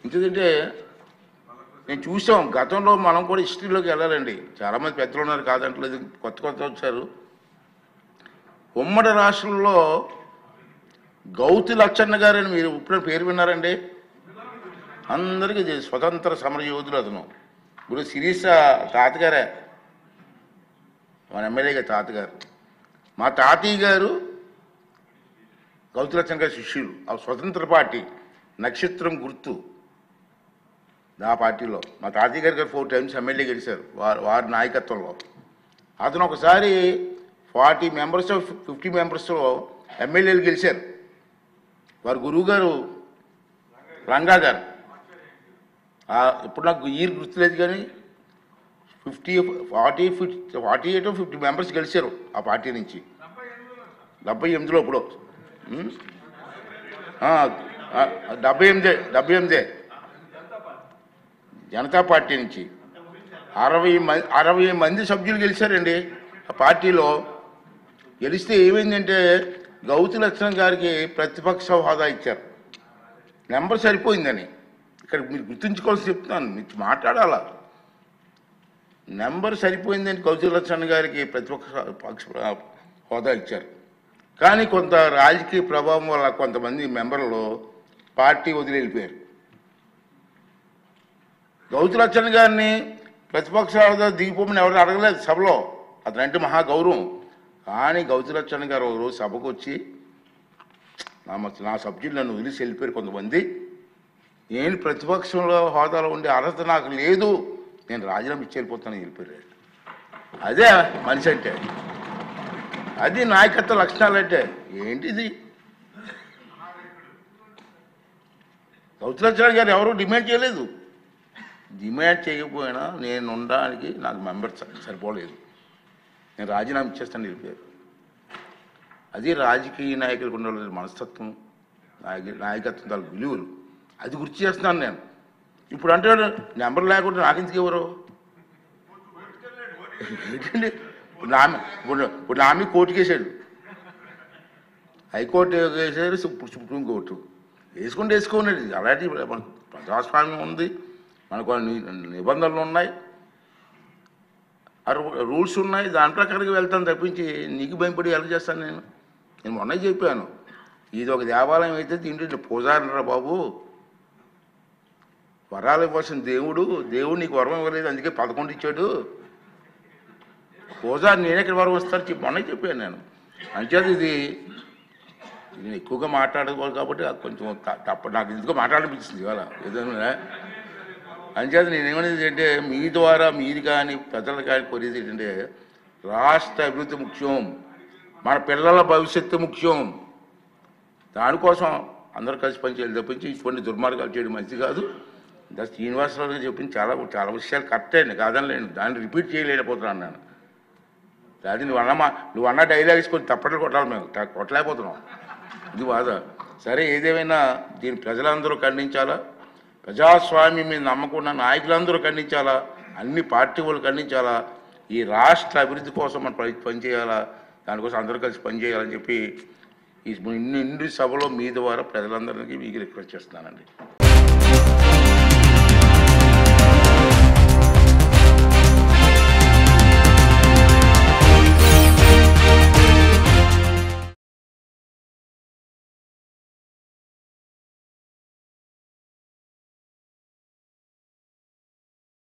ఎందుకంటే నేను చూసాం గతంలో మనం కూడా హిస్టరీలోకి వెళ్ళాలండి. చాలామంది పెద్దలు ఉన్నారు కాదంటలేదు, కొత్త వచ్చారు. ఉమ్మడి రాష్ట్రంలో గౌతి లచ్చన్న గారని మీరు ఇప్పుడు పేరు విన్నారండి? అందరికీ స్వతంత్ర సమరయోధులు అతను. ఇప్పుడు శిరీష తాతగారే, మన ఎమ్మెల్యే గారి తాతగారు. మా తాతయ్య గారు గౌతి లచ్చన్న గారి శిష్యులు. ఆ స్వతంత్ర పార్టీ నక్షత్రం గుర్తు ఆ పార్టీలో మా తాతయ్య గారు 4 టైమ్స్ ఎమ్మెల్యే గెలిచారు వారి నాయకత్వంలో. అతను ఒకసారి 40 మెంబర్స్ 50 మెంబర్స్లో ఎమ్మెల్యేలు గెలిచారు. వారి గురువు గారు రంగా గారు. ఇప్పుడు నాకు ఇయర్ గుర్తులేదు కానీ 48 or 50 మెంబర్స్ గెలిచారు ఆ పార్టీ నుంచి 78లో. ఇప్పుడు 78 జనతా పార్టీ నుంచి 60 మంది సభ్యులు గెలిచారండి ఆ పార్టీలో. గెలిస్తే ఏమైందంటే గౌతి లచ్చన్న గారికి ప్రతిపక్ష హోదా ఇచ్చారు. నెంబర్ సరిపోయిందని ఇక్కడ మీరు గుర్తుంచుకోవాల్సి చెప్తున్నాను, మీరు మాట్లాడాలా. నెంబర్ సరిపోయిందని గౌతి లచ్చన్న గారికి ప్రతిపక్ష హోదా ఇచ్చారు. కానీ కొంత రాజకీయ ప్రభావం వల్ల కొంతమంది మెంబర్లు పార్టీ వదిలి వెళ్ళిపోయారు. గౌతి లచ్చన్న గారిని ప్రతిపక్ష హోదా దిగిపోమని ఎవరు అడగలేదు సభలో, అతనంటే మహా గౌరవం. కానీ గౌతి లచ్చన్న గారు ఒక రోజు సభకు వచ్చి నా సభ్యులు నన్ను వదిలేసి వెళ్ళిపోయారు కొంతమంది, నేను ప్రతిపక్షంలో హోదాలో ఉండే అర్హత నాకు లేదు, నేను రాజీనామా ఇచ్చి వెళ్ళిపోతానని వెళ్ళిపోయారు. అదే మనిషి అంటే, అది నాయకత్వ లక్షణాలు అంటే ఏంటిది. గౌతి లచ్చన్న గారు ఎవరు డిమాండ్ చేయలేదు. డిమాండ్ చేయకపోయినా నేను ఉండడానికి నాకు మెంబర్ సరిపోలేదు, నేను రాజీనామా ఇచ్చేస్తాను వెళ్ళిపోయారు. అది రాజకీయ నాయకులకు ఉండాలి మనస్తత్వం, నాయకత్వం తాలూ విలువలు. అది గుర్తు చేస్తున్నాను నేను. ఇప్పుడు అంటే నెంబర్ లేకుండా నాకెందుకు ఎవరు ఏంటండి? ఇప్పుడు నా మీద కోర్టుకు వేసాడు, హైకోర్టు వేసారు, సుప్రీంకోర్టు వేసుకోండి. అలాంటి మనకు ప్రజాస్వామ్యం ఉంది, మనకు నిబంధనలు ఉన్నాయి, రూల్స్ ఉన్నాయి, దాని ప్రకారంగా వెళ్తాను తప్పించి నీకు భయపడి ఎలా చేస్తాను నేను మొన్న చెప్పాను. ఇది ఒక దేవాలయం అయితే దీంట్లో పూజారిరా బాబు, వరాలు ఇవ్వాల్సిన దేవుడు నీకు వరం ఇవ్వలేదు, అందుకే 11 ఇచ్చాడు. పూజారి నేనెక్కడ వరం వస్తాను మొన్న చెప్పాను నేను. అంచేది ఇది నేను ఎక్కువగా మాట్లాడకూడదు కాబట్టి కొంచెం నాకు ఎందుకో మాట్లాడనిపించింది ఇవాళ ఏదైనా. అంచేది నేనేమనేది అంటే మీ ద్వారా మీరు కానీ ప్రజలు కానీ కోరేది ఏంటంటే రాష్ట్ర అభివృద్ధి ముఖ్యం, మన పిల్లల భవిష్యత్తు ముఖ్యం. దానికోసం అందరూ కలిసి పనిచేయాలి తప్పించి ఇటువంటి దుర్మార్గాలు చేయడం మంచిది కాదు. శ్రీనివాసరావు గారు చెప్పింది చాలా విషయాలు కరెక్టే అండి, కాదనలేను. దాన్ని రిపీట్ చేయలేకపోతున్నాను నేను. అది నువ్వు అన్న డైలాగ్స్ కొన్ని తప్పట్లు కొట్టాలి, మేము కొట్టలేకపోతున్నాం, ఇది బాధ. సరే ఏదేమైనా దీన్ని ప్రజలందరూ ఖండించాలా, ప్రజాస్వామ్యం మీద నమ్మకం ఉన్న నాయకులందరూ ఖండించాలా, అన్ని పార్టీ వాళ్ళు ఖండించాలా. ఈ రాష్ట్ర అభివృద్ధి కోసం మనం పనిచేయాలా, దానికోసం అందరూ కలిసి పనిచేయాలని చెప్పి ఈ నిండు సభలో మీ ద్వారా ప్రజలందరికీ మీకు రిక్వెస్ట్ చేస్తున్నానండి.